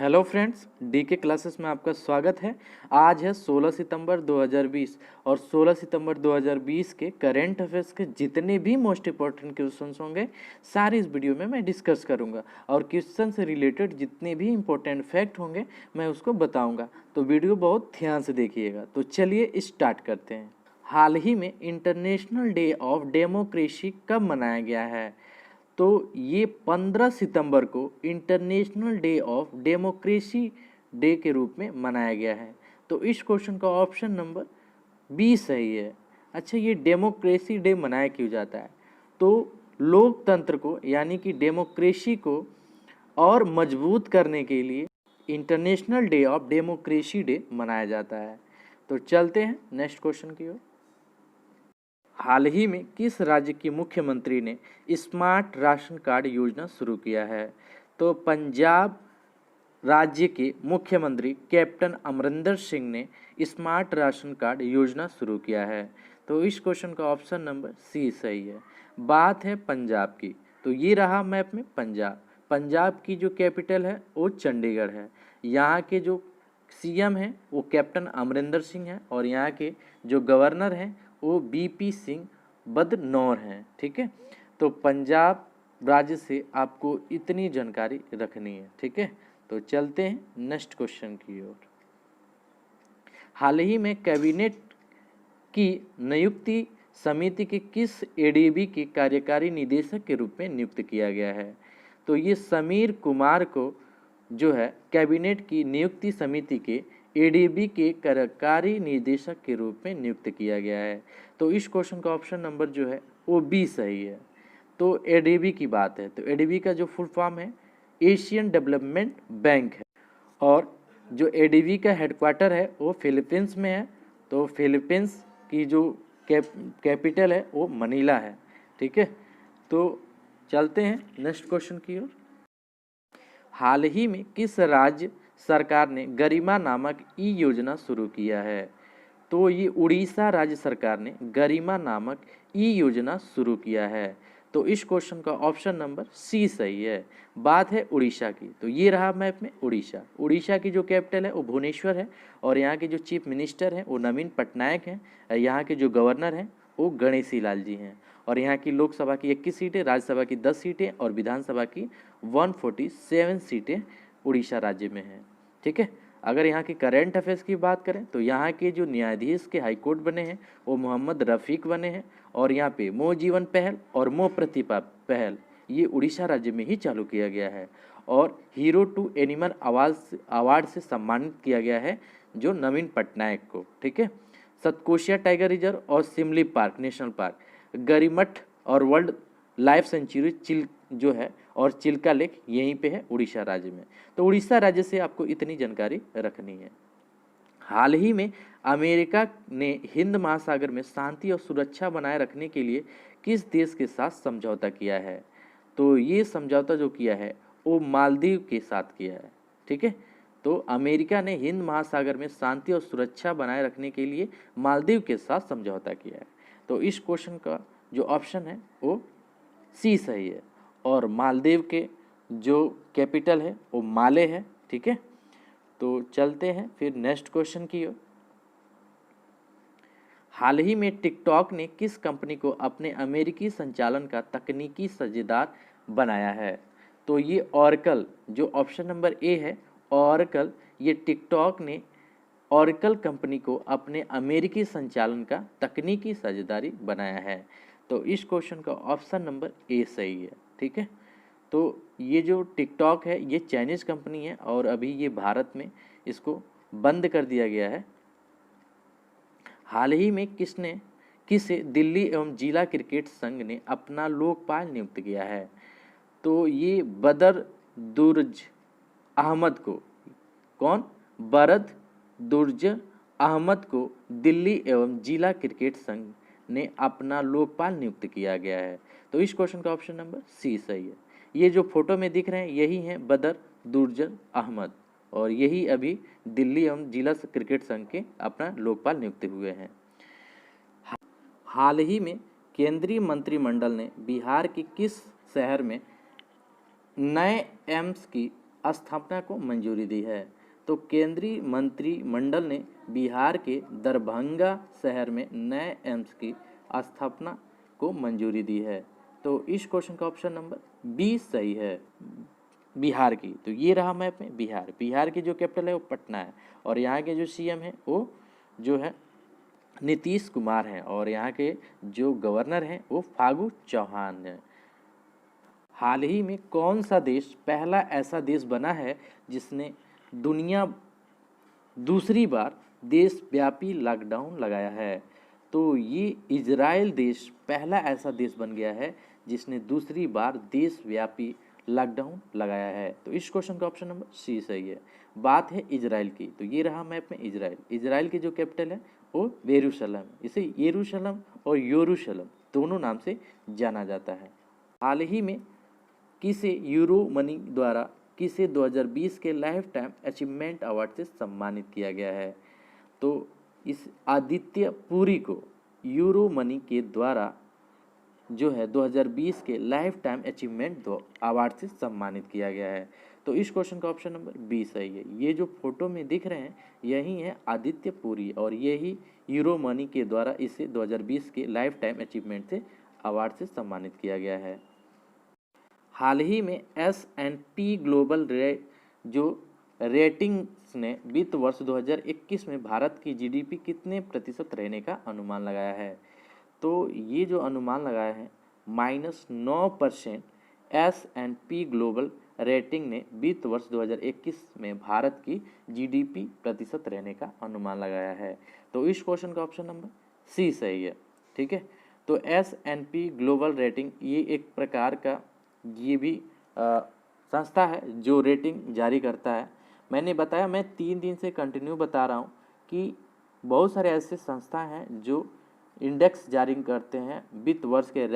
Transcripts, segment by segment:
Hello friends, DK classes में आपका स्वागत है। आज है 16 सितंबर 2020 और 16 सितंबर 2020 के करंट अफेयर्स के जितने भी मोस्ट इम्पॉर्टेंट क्वेश्चंस होंगे सारे इस वीडियो में मैं डिस्कस करूंगा और क्वेश्चन से रिलेटेड जितने भी इम्पोर्टेंट फैक्ट होंगे मैं उसको बताऊंगा। तो वीडियो बहुत ध्यान से देखिएगा। तो चलिए स्टार्ट करते हैं। हाल ही में इंटरनेशनल डे ऑफ डेमोक्रेसी कब मनाया गया है? तो ये 15 सितंबर को international day of democracy day के रूप में मनाया गया है। तो इस क्वेश्चन का ऑप्शन नंबर बी सही है। अच्छा, ये डेमोक्रेसी डे मनाया क्यों जाता है? तो लोकतंत्र को यानी कि डेमोक्रेसी को और मजबूत करने के लिए international day of democracy day मनाया जाता है। तो चलते हैं नेक्स्ट क्वेश्चन की ओर। हाल ही में किस राज्य की मुख्यमंत्री ने स्मार्ट राशन कार्ड योजना शुरू किया है? तो पंजाब राज्य के मुख्यमंत्री कैप्टन अमरिंदर सिंह ने स्मार्ट राशन कार्ड योजना शुरू किया है। तो इस क्वेश्चन का ऑप्शन नंबर सी सही है। बात है पंजाब की, तो ये रहा मैप में पंजाब। पंजाब की जो कैपिटल है वो चंडीगढ़ है। यहाँ के जो सीएम हैं वो कैप्टन अमरिंदर सिंह हैं और यहाँ के जो गवर्नर हैं वो बीपी सिंह बदनौर हैं। ठीक है, तो पंजाब राज्य से आपको इतनी जानकारी रखनी है। ठीक है, तो चलते हैं नेक्स्ट क्वेश्चन की ओर। हाल ही में कैबिनेट की नियुक्ति समिति के किस एडीबी के कार्यकारी निदेशक के रूप में नियुक्त किया गया है? तो ये समीर कुमार को जो है कैबिनेट की नियुक्ति समिति के एडीबी के कार्यकारी निदेशक के रूप में नियुक्त किया गया है। तो इस क्वेश्चन का ऑप्शन नंबर जो है वो बी सही है। तो एडीबी की बात है, तो एडीबी का जो फुल फॉर्म है एशियन डेवलपमेंट बैंक है और जो एडीबी का हेडक्वार्टर है वो फिलीपींस में है। तो फिलीपींस की जो कैपिटल है वो मनीला है। ठीक है, तो चलते हैं नेक्स्ट क्वेश्चन की ओर। हाल ही में किस राज्य सरकार ने गरिमा नामक ई योजना शुरू किया है? तो ये उड़ीसा राज्य सरकार ने गरिमा नामक ई योजना शुरू किया है। तो इस क्वेश्चन का ऑप्शन नंबर सी सही है। बात है उड़ीसा की, तो ये रहा मैप में उड़ीसा। उड़ीसा की जो कैपिटल है वो भुवनेश्वर है और यहाँ के जो चीफ मिनिस्टर हैं वो नवीन पटनायक हैं। यहाँ के जो गवर्नर हैं वो गणेशी लाल जी हैं और यहाँ की लोकसभा की 21 सीटें, राज्यसभा की 10 सीटें और विधानसभा की 147 सीटें उड़ीसा राज्य में हैं। ठीक है, अगर यहाँ की करंट अफेयर्स की बात करें तो यहाँ के जो न्यायाधीश के हाईकोर्ट बने हैं वो मोहम्मद रफ़ीक बने हैं और यहाँ पे मोह जीवन पहल और मोह प्रतिभा पहल ये उड़ीसा राज्य में ही चालू किया गया है और हीरो टू एनिमल अवार्ड से सम्मानित किया गया है जो नवीन पटनायक को। ठीक है, सतकोशिया टाइगर रिजर्व और सिमली पार्क नेशनल पार्क, गरिमठ और वर्ल्ड लाइफ सेंचुरी चिल जो है और चिल्का लेक यहीं पे है उड़ीसा राज्य में। तो उड़ीसा राज्य से आपको इतनी जानकारी रखनी है। हाल ही में अमेरिका ने हिंद महासागर में शांति और सुरक्षा बनाए रखने के लिए किस देश के साथ समझौता किया है? तो ये समझौता जो किया है वो मालदीव के साथ किया है। ठीक है, तो अमेरिका ने हिंद महासागर में शांति और सुरक्षा बनाए रखने के लिए मालदीव के साथ समझौता किया है। तो इस क्वेश्चन का जो ऑप्शन है वो सी सही है और मालदीव के जो कैपिटल है वो माले है। ठीक है, तो चलते हैं फिर नेक्स्ट क्वेश्चन की ओर। हाल ही में टिकटॉक ने किस कंपनी को अपने अमेरिकी संचालन का तकनीकी साझेदार बनाया है? तो ये ऑरेकल, जो ऑप्शन नंबर ए है ऑरेकल, ये टिकटॉक ने ऑरेकल कंपनी को अपने अमेरिकी संचालन का तकनीकी साझेदारी बनाया है। तो इस क्वेश्चन का ऑप्शन नंबर ए सही है। ठीक है, तो ये जो टिकटॉक है ये चाइनीज़ कंपनी है और अभी ये भारत में इसको बंद कर दिया गया है। हाल ही में किसे दिल्ली एवं जिला क्रिकेट संघ ने अपना लोकपाल नियुक्त किया है? तो ये बदर दुर्ज अहमद को, कौन? बरद दुर्ज अहमद को दिल्ली एवं जिला क्रिकेट संघ ने अपना लोकपाल नियुक्त किया गया है। तो इस क्वेश्चन का ऑप्शन नंबर सी सही है। ये जो फोटो में दिख रहे हैं यही हैं बदर दुर्जन अहमद और यही अभी दिल्ली एवं जिला क्रिकेट संघ के अपना लोकपाल नियुक्त हुए हैं। हाल ही में केंद्रीय मंत्रिमंडल ने बिहार के किस शहर में नए एम्स की स्थापना को मंजूरी दी है? तो केंद्रीय मंत्रिमंडल ने बिहार के दरभंगा शहर में नए एम्स की स्थापना को मंजूरी दी है। तो इस क्वेश्चन का ऑप्शन नंबर बी सही है, बिहार की। तो ये रहा मैप में बिहार। बिहार की जो कैपिटल है वो पटना है और यहाँ के जो सीएम है वो जो है नीतीश कुमार हैं और यहाँ के जो गवर्नर हैं वो फागू चौहान हैं। हाल ही में कौन सा देश पहला ऐसा देश बना है जिसने दुनिया दूसरी बार देशव्यापी लॉकडाउन लगाया है? तो ये इजराइल देश पहला ऐसा देश बन गया है जिसने दूसरी बार देशव्यापी लॉकडाउन लगाया है। तो इस क्वेश्चन का ऑप्शन नंबर सी सही है। बात है इजराइल की। तो ये रहा मैप में इजराइल। इजराइल की जो कैपिटल है वो यरूशलेम, इसे यरूशलेम और योरूशलेम दोनों नाम से जाना जाता है। हाल ही में किसे यूरो मनी द्वारा किसे 2020 के लाइफ टाइम अचीवमेंट अवार्ड से सम्मानित किया गया है? तो इस आदित्य पुरी को यूरो मनी के द्वारा जो है 2020 के लाइफ टाइम अचीवमेंट अवार्ड से सम्मानित किया गया है। तो इस क्वेश्चन का ऑप्शन नंबर बी सही है। ये जो फोटो में दिख रहे हैं यही है आदित्य पुरी और यही यूरो मनी के द्वारा इसे 2020 के लाइफ टाइम अचीवमेंट से अवार्ड से सम्मानित किया गया है। हाल ही में S&P ग्लोबल जो रेटिंग्स ने वित्त वर्ष 2021 में भारत की जीडीपी कितने प्रतिशत रहने का अनुमान लगाया है? तो ये जो अनुमान लगाया है -9% S&P ग्लोबल रेटिंग ने वित्त वर्ष 2021 में भारत की जीडीपी प्रतिशत रहने का अनुमान लगाया है। तो इस क्वेश्चन का ऑप्शन नंबर सी सही है। ठीक है, तो S&P ग्लोबल रेटिंग ये एक प्रकार का ये भी संस्था है जो रेटिंग जारी करता है। मैंने बताया, मैं 3 दिन से कंटिन्यू बता रहा हूँ कि बहुत सारे ऐसे संस्था हैं जो इंडेक्स जारी करते हैं, वित्त वर्ष के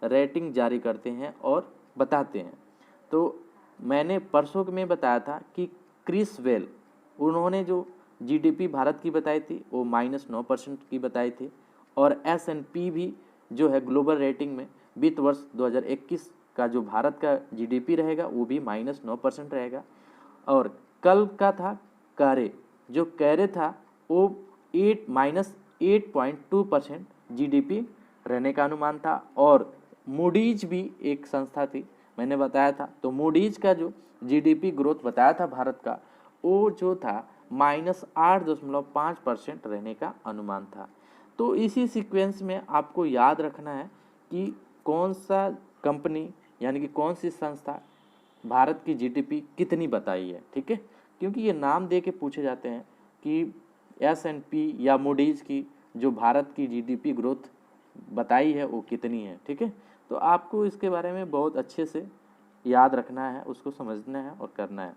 रेटिंग जारी करते हैं और बताते हैं। तो मैंने परसों में बताया था कि क्रिस वेल उन्होंने जो जीडीपी भारत की बताई थी वो -9% की बताई थी और S&P भी जो है ग्लोबल रेटिंग में वित्त वर्ष 2021 का जो भारत का जीडीपी रहेगा वो भी -9% रहेगा। और कल का था कैरे, जो कैरे था वो -8.2% जीडीपी रहने का अनुमान था। और मूडीज भी एक संस्था थी, मैंने बताया था। तो मूडीज का जो जीडीपी ग्रोथ बताया था भारत का वो जो था -8.5% रहने का अनुमान था। तो इसी सीक्वेंस में आपको याद रखना है कि कौन सा कंपनी यानी कि कौन सी संस्था भारत की जीडीपी कितनी बताई है। ठीक है, क्योंकि ये नाम दे के पूछे जाते हैं कि S&P या मूडीज की जो भारत की जीडीपी ग्रोथ बताई है वो कितनी है। ठीक है, तो आपको इसके बारे में बहुत अच्छे से याद रखना है, उसको समझना है और करना है।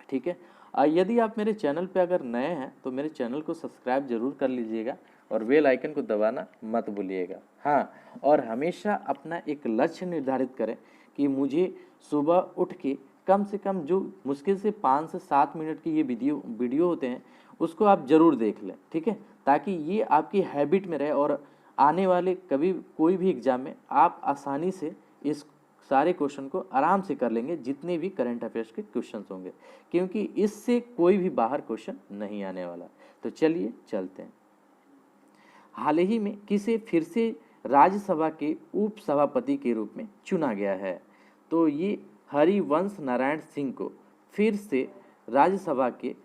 ठीक है, यदि आप मेरे चैनल पे अगर नए हैं तो मेरे चैनल को सब्सक्राइब जरूर कर लीजिएगा और बेल आइकन को दबाना मत भूलिएगा। हाँ, और हमेशा अपना एक लक्ष्य निर्धारित करें कि मुझे सुबह उठ के कम से कम जो मुश्किल से 5 से 7 मिनट की ये वीडियो होते हैं उसको आप ज़रूर देख लें। ठीक है, ताकि ये आपकी हैबिट में रहे और आने वाले कभी कोई भी एग्ज़ाम में आप आसानी से इस सारे क्वेश्चन को आराम से कर लेंगे, जितने भी करंट अफेयर्स के क्वेश्चन होंगे, क्योंकि इससे कोई भी बाहर क्वेश्चन नहीं आने वाला। तो चलिए चलते हैं। हाल ही में किसे फिर से राज्यसभा के उप सभापति के रूप में चुना गया है? तो ये हरिवंश नारायण सिंह को फिर से राज्यसभा के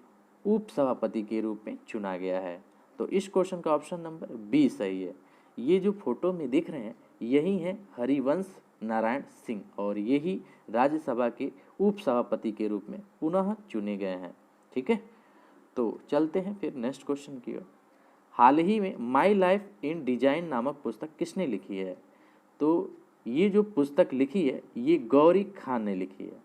उप सभापति के रूप में चुना गया है। तो इस क्वेश्चन का ऑप्शन नंबर बी सही है। ये जो फोटो में दिख रहे हैं यही है हरिवंश नारायण सिंह और यही राज्यसभा के उप सभापति के रूप में पुनः चुने गए हैं। ठीक है, तो चलते हैं फिर नेक्स्ट क्वेश्चन की ओर। हाल ही में माई लाइफ इन डिजाइन नामक पुस्तक किसने लिखी है? तो ये जो पुस्तक लिखी है ये गौरी खान ने लिखी है।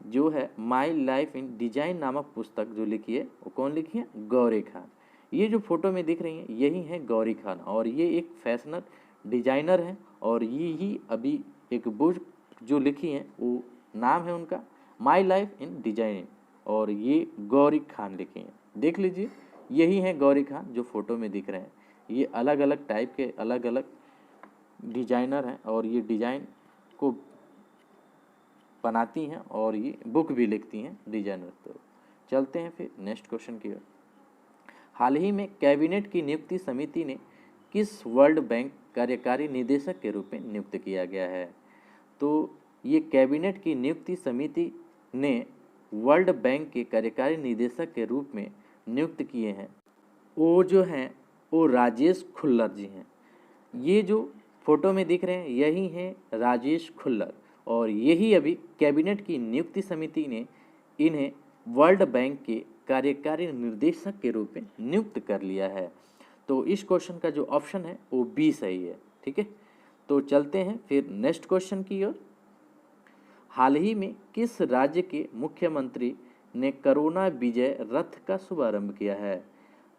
जो है माई लाइफ इन डिजाइन नामक पुस्तक जो लिखी है वो कौन लिखी है? गौरी खान। ये जो फोटो में दिख रही है यही है गौरी खान और ये एक फैशनर डिजाइनर है और ये ही अभी एक बुक जो लिखी है वो नाम है उनका माई लाइफ इन डिजाइन और ये गौरी खान लिखी है। देख लीजिए, यही है गौरी खान जो फोटो में दिख रहे हैं। ये अलग अलग टाइप के अलग अलग डिजाइनर हैं और ये डिजाइन को बनाती हैं और ये बुक भी लिखती हैं डिजाइनर। तो चलते हैं फिर नेक्स्ट क्वेश्चन की ओर। हाल ही में कैबिनेट की नियुक्ति समिति ने किस वर्ल्ड बैंक कार्यकारी निदेशक के रूप में नियुक्त किया गया है? तो ये कैबिनेट की नियुक्ति समिति ने वर्ल्ड बैंक के कार्यकारी निदेशक के रूप में नियुक्त किए हैं, वो जो हैं वो राजेश खुल्लर जी हैं। ये जो फोटो में दिख रहे हैं यही हैं राजेश खुल्लर, और यही अभी कैबिनेट की नियुक्ति समिति ने इन्हें वर्ल्ड बैंक के कार्यकारी निर्देशक के रूप में नियुक्त कर लिया है। तो इस क्वेश्चन का जो ऑप्शन है वो बी सही है। ठीक है, तो चलते हैं फिर नेक्स्ट क्वेश्चन की ओर। हाल ही में किस राज्य के मुख्यमंत्री ने कोरोना विजय रथ का शुभारंभ किया है?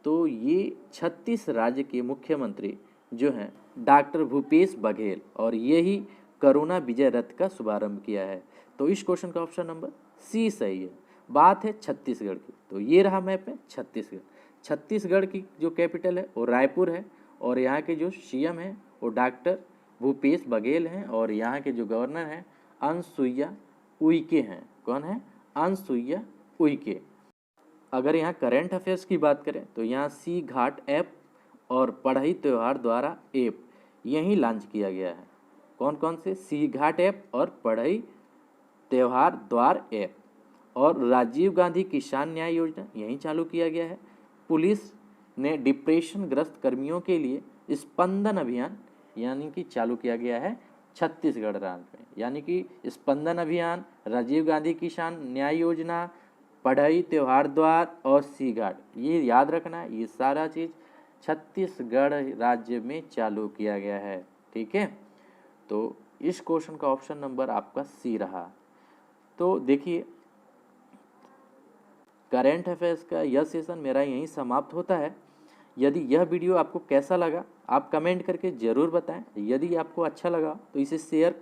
तो ये 36 राज्य के मुख्यमंत्री जो हैं डॉक्टर भूपेश बघेल, और यही कोरोना विजय रथ का शुभारंभ किया है। तो इस क्वेश्चन का ऑप्शन नंबर सी सही है। बात है छत्तीसगढ़ की, तो ये रहा मैप में छत्तीसगढ़। छत्तीसगढ़ की जो कैपिटल है वो रायपुर है, और यहाँ के जो सीएम हैं वो डॉक्टर भूपेश बघेल हैं, और यहाँ के जो गवर्नर हैं अनसुईया उइके हैं। कौन है? अनसुईया उइके। अगर यहाँ करंट अफेयर्स की बात करें तो यहाँ सी घाट ऐप और पढ़ई त्योहार द्वारा ऐप यहीं लॉन्च किया गया है। कौन कौन से? सी घाट ऐप और पढ़ई त्योहार द्वार ऐप, और राजीव गांधी किसान न्याय योजना यहीं चालू किया गया है। पुलिस ने डिप्रेशन ग्रस्त कर्मियों के लिए स्पंदन अभियान यानी कि चालू किया गया है छत्तीसगढ़ राज्य में। यानी कि स्पंदन अभियान, राजीव गांधी किसान न्याय योजना, पढ़ई त्योहार द्वार और सी घाट, ये याद रखना है, ये सारा चीज़ छत्तीसगढ़ राज्य में चालू किया गया है। ठीक है, तो इस क्वेश्चन का ऑप्शन नंबर आपका सी रहा। तो देखिए करंट अफेयर्स का यह सेशन मेरा यहीं समाप्त होता है। यदि यह वीडियो आपको कैसा लगा आप कमेंट करके ज़रूर बताएं। यदि आपको अच्छा लगा तो इसे शेयर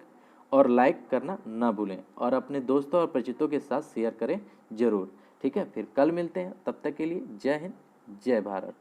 और लाइक करना ना भूलें, और अपने दोस्तों और परिचितों के साथ शेयर करें ज़रूर। ठीक है, फिर कल मिलते हैं, तब तक के लिए जय हिंद जय भारत।